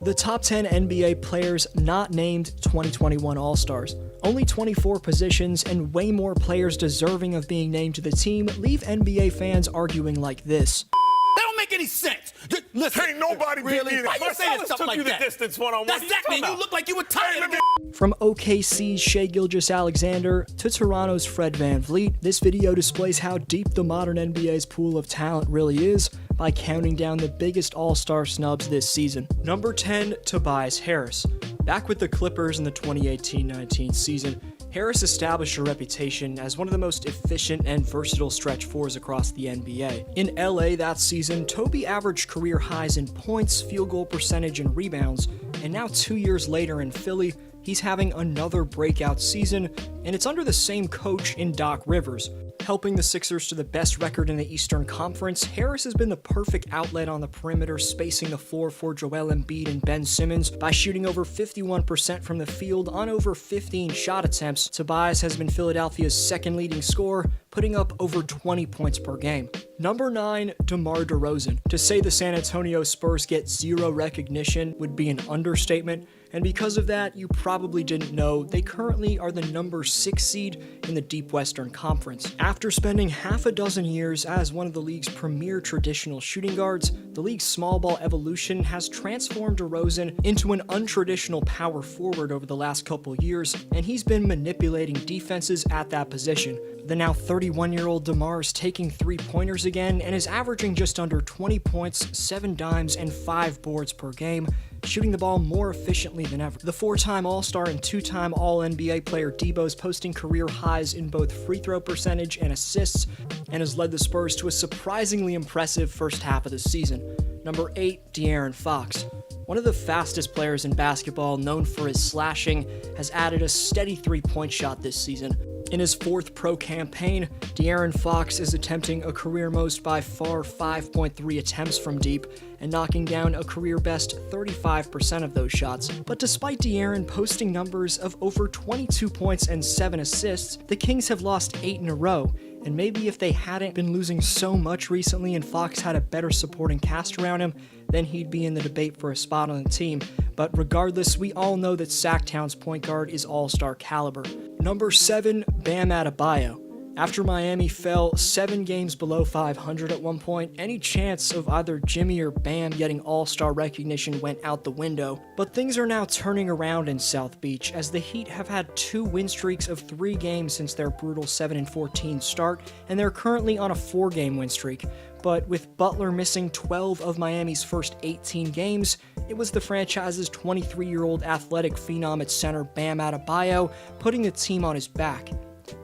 The top 10 NBA players not named 2021 All-Stars. Only 24 positions and way more players deserving of being named to the team leave NBA fans arguing like this. That don't make any sense. Listen, ain't nobody really? Why you saying stuff took like you that? the distance one-on-one. That's exactly. You look like you were tired of it. From OKC's gilgeous-alexander to Toronto's Fred VanVleet, this video displays how deep the modern NBA's pool of talent really is by counting down the biggest all-star snubs this season. Number 10, Tobias Harris. Back with the Clippers in the 2018-19 season, Harris established a reputation as one of the most efficient and versatile stretch fours across the NBA. In LA that season, Toby averaged career highs in points, field goal percentage, and rebounds, and now 2 years later in Philly, he's having another breakout season, and it's under the same coach in Doc Rivers. Helping the Sixers to the best record in the Eastern Conference, Harris has been the perfect outlet on the perimeter, spacing the floor for Joel Embiid and Ben Simmons by shooting over 51% from the field on over 15 shot attempts. Tobias has been Philadelphia's second leading scorer, putting up over 20 points per game. Number 9, DeMar DeRozan. To say the San Antonio Spurs get zero recognition would be an understatement, and because of that, you probably didn't know they currently are the number 6 seed in the Deep Western Conference. After spending half a dozen years as one of the league's premier traditional shooting guards, the league's small ball evolution has transformed DeRozan into an untraditional power forward over the last couple years, and he's been manipulating defenses at that position. The now 31-year-old DeMar is taking three-pointers again and is averaging just under 20 points, 7 dimes, and 5 boards per game, shooting the ball more efficiently than ever. The 4-time All-Star and 2-time All-NBA player Debo's posting career highs in both free throw percentage and assists, and has led the Spurs to a surprisingly impressive first half of the season. Number 8, De'Aaron Fox. One of the fastest players in basketball, known for his slashing, has added a steady three-point shot this season. In his 4th pro campaign, De'Aaron Fox is attempting a career most by far 5.3 attempts from deep and knocking down a career best 35% of those shots. But despite De'Aaron posting numbers of over 22 points and 7 assists, the Kings have lost 8 in a row. And maybe if they hadn't been losing so much recently and Fox had a better supporting cast around him, then he'd be in the debate for a spot on the team. But regardless, we all know that Sacktown's point guard is all-star caliber. Number 7, Bam Adebayo. After Miami fell 7 games below 500 at one point, any chance of either Jimmy or Bam getting all-star recognition went out the window. But things are now turning around in South Beach, as the Heat have had 2 win streaks of 3 games since their brutal 7-14 start, and they're currently on a 4-game win streak. But with Butler missing 12 of Miami's first 18 games, it was the franchise's 23-year-old athletic phenom at center Bam Adebayo putting the team on his back.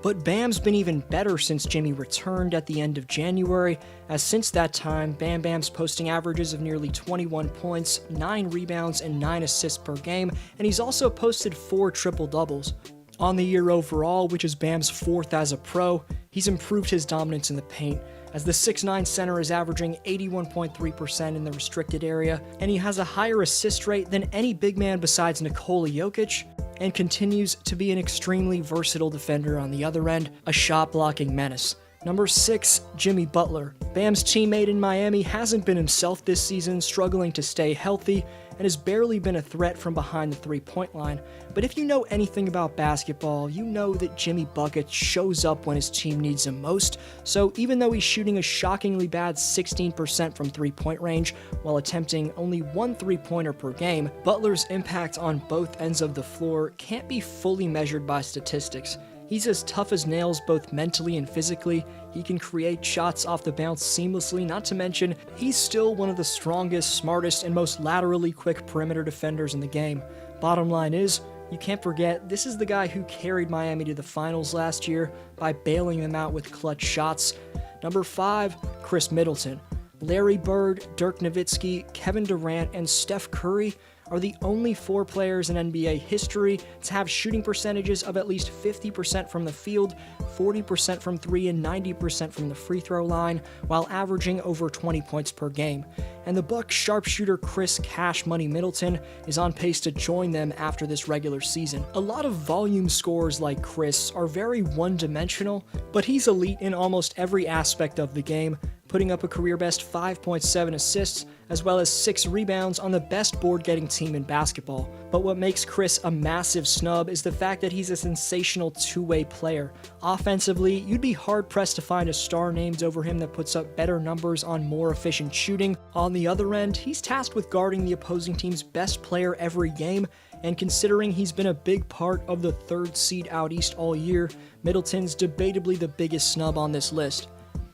But Bam's been even better since Jimmy returned at the end of January, as since that time, Bam Bam's posting averages of nearly 21 points, 9 rebounds, and 9 assists per game, and he's also posted 4 triple-doubles. On the year overall, which is Bam's 4th as a pro, he's improved his dominance in the paint, as the 6'9 center is averaging 81.3% in the restricted area, and he has a higher assist rate than any big man besides Nikola Jokic, and continues to be an extremely versatile defender on the other end, a shot-blocking menace. Number 6, Jimmy Butler. Bam's teammate in Miami hasn't been himself this season, struggling to stay healthy, and has barely been a threat from behind the three-point line. But if you know anything about basketball, you know that Jimmy Bucket shows up when his team needs him most, so even though he's shooting a shockingly bad 16% from three-point range while attempting only 1 three-pointer per game, Butler's impact on both ends of the floor can't be fully measured by statistics. He's as tough as nails both mentally and physically, he can create shots off the bounce seamlessly, not to mention, he's still one of the strongest, smartest, and most laterally quick perimeter defenders in the game. Bottom line is, you can't forget, this is the guy who carried Miami to the finals last year by bailing them out with clutch shots. Number 5, Chris Middleton. Larry Bird, Dirk Nowitzki, Kevin Durant, and Steph Curry are the only 4 players in NBA history to have shooting percentages of at least 50% from the field, 40% from 3, and 90% from the free throw line, while averaging over 20 points per game. And the Bucks sharpshooter Chris Cash Money Middleton is on pace to join them after this regular season. A lot of volume scorers like Chris are very one-dimensional, but he's elite in almost every aspect of the game, putting up a career-best 5.7 assists, as well as 6 rebounds on the best board-getting team in basketball. But what makes Chris a massive snub is the fact that he's a sensational two-way player. Offensively, you'd be hard-pressed to find a star named over him that puts up better numbers on more efficient shooting. On the other end, he's tasked with guarding the opposing team's best player every game, and considering he's been a big part of the 3rd seed out east all year, Middleton's debatably the biggest snub on this list.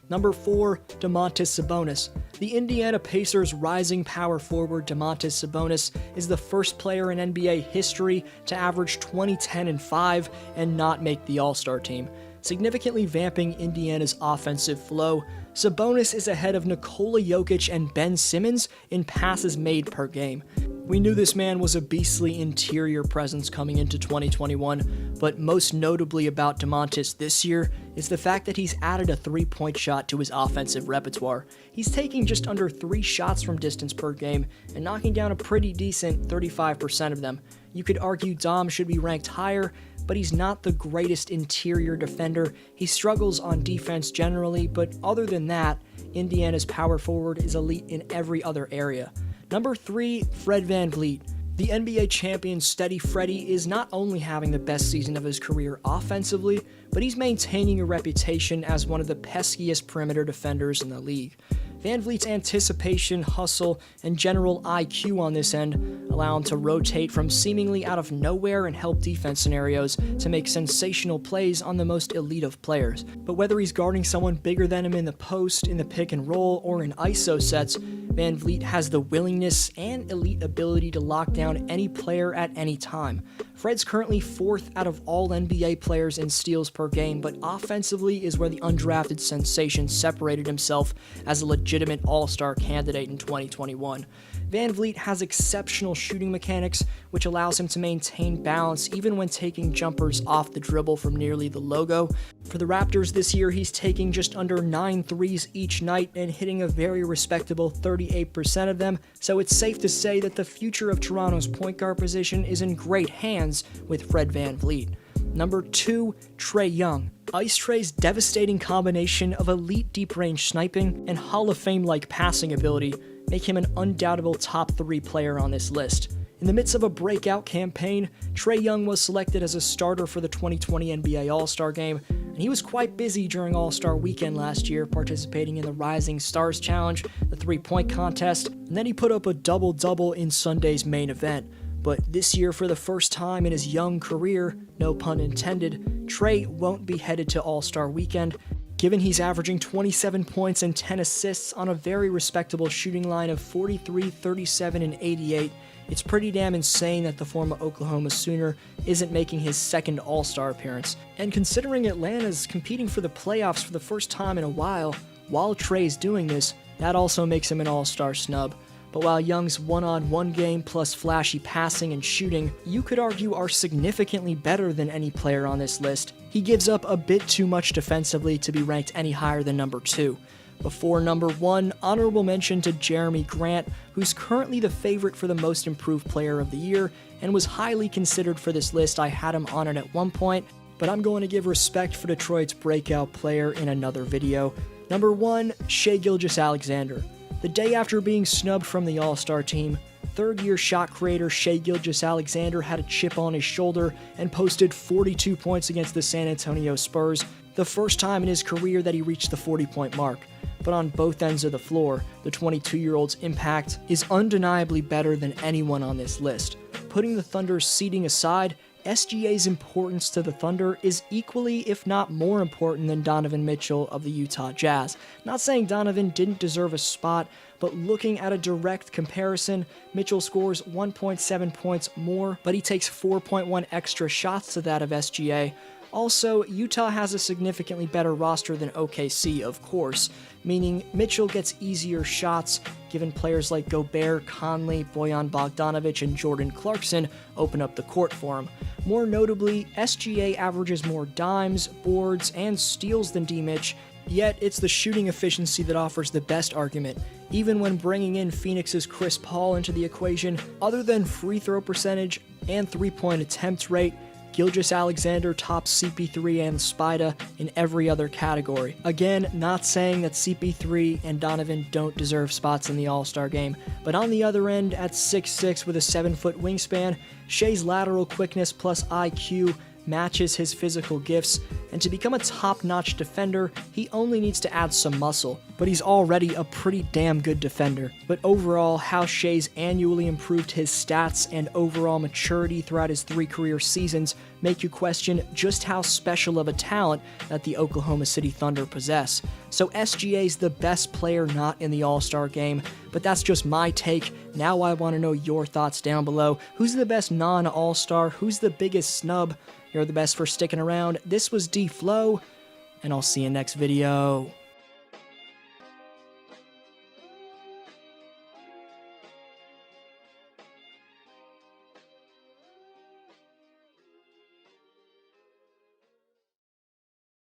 Number 4, Domantas Sabonis. The Indiana Pacers' rising power forward Domantas Sabonis is the first player in NBA history to average 20, 10, and 5 and not make the All-Star team. Significantly vamping Indiana's offensive flow, Sabonis is ahead of Nikola Jokic and Ben Simmons in passes made per game. We knew this man was a beastly interior presence coming into 2021, but most notably about Domantas this year is the fact that he's added a 3-point shot to his offensive repertoire. He's taking just under 3 shots from distance per game and knocking down a pretty decent 35% of them. You could argue Dom should be ranked higher, but he's not the greatest interior defender. He struggles on defense generally, but other than that, Indiana's power forward is elite in every other area. Number 3, Fred VanVleet. The NBA champion Steady Freddy is not only having the best season of his career offensively, but he's maintaining a reputation as one of the peskiest perimeter defenders in the league. VanVleet's anticipation, hustle, and general IQ on this end allow him to rotate from seemingly out of nowhere and help defense scenarios to make sensational plays on the most elite of players. But whether he's guarding someone bigger than him in the post, in the pick and roll, or in ISO sets, VanVleet has the willingness and elite ability to lock down any player at any time. Fred's currently 4th out of all NBA players in steals per game, but offensively is where the undrafted sensation separated himself as a legitimate all-star candidate in 2021. VanVleet has exceptional shooting mechanics, which allows him to maintain balance even when taking jumpers off the dribble from nearly the logo. For the Raptors this year, he's taking just under 9 threes each night and hitting a very respectable 38% of them, so it's safe to say that the future of Toronto's point guard position is in great hands with Fred VanVleet. Number 2, Trae Young. Ice Trae's devastating combination of elite deep-range sniping and Hall of Fame-like passing ability make him an undoubtable top 3 player on this list. In the midst of a breakout campaign, Trae Young was selected as a starter for the 2020 NBA All-Star Game, and he was quite busy during All-Star Weekend last year, participating in the Rising Stars Challenge, the 3-point contest, and then he put up a double-double in Sunday's main event. But this year, for the first time in his young career, no pun intended, Trae won't be headed to All-Star Weekend, given he's averaging 27 points and 10 assists on a very respectable shooting line of 43, 37, and 88. It's pretty damn insane that the former Oklahoma Sooner isn't making his second All-Star appearance. And considering Atlanta's competing for the playoffs for the first time in a while Trae's doing this, that also makes him an All-Star snub. But while Young's one-on-one game plus flashy passing and shooting, you could argue are significantly better than any player on this list, he gives up a bit too much defensively to be ranked any higher than number 2. Before number 1, honorable mention to Jeremy Grant, who's currently the favorite for the most improved player of the year, and was highly considered for this list. I had him on it at one point, but I'm going to give respect for Detroit's breakout player in another video. Number 1, Shai Gilgeous-Alexander. The day after being snubbed from the All-Star team, third-year shot creator Shai Gilgeous-Alexander had a chip on his shoulder and posted 42 points against the San Antonio Spurs, the first time in his career that he reached the 40-point mark. But on both ends of the floor, the 22-year-old's impact is undeniably better than anyone on this list. Putting the Thunder's seeding aside, SGA's importance to the Thunder is equally, if not more important than Donovan Mitchell of the Utah Jazz. Not saying Donovan didn't deserve a spot, but looking at a direct comparison, Mitchell scores 1.7 points more, but he takes 4.1 extra shots to that of SGA. Also, Utah has a significantly better roster than OKC, of course, meaning Mitchell gets easier shots given players like Gobert, Conley, Bojan Bogdanovic, and Jordan Clarkson open up the court for him. More notably, SGA averages more dimes, boards, and steals than D-Mitch, yet it's the shooting efficiency that offers the best argument. Even when bringing in Phoenix's Chris Paul into the equation, other than free throw percentage and 3-point attempt rate, Gilgeous-Alexander tops CP3 and Spida in every other category. Again, not saying that CP3 and Donovan don't deserve spots in the All-Star game, but on the other end, at 6'6" with a 7-foot wingspan, Shai's lateral quickness plus IQ matches his physical gifts, and to become a top-notch defender, he only needs to add some muscle, but he's already a pretty damn good defender. But overall, how Shai's annually improved his stats and overall maturity throughout his 3 career seasons make you question just how special of a talent that the Oklahoma City Thunder possess. So SGA's the best player not in the All-Star game, but that's just my take. Now I want to know your thoughts down below. Who's the best non-All-Star? Who's the biggest snub? You're the best for sticking around. This was D-Flow, and I'll see you next video.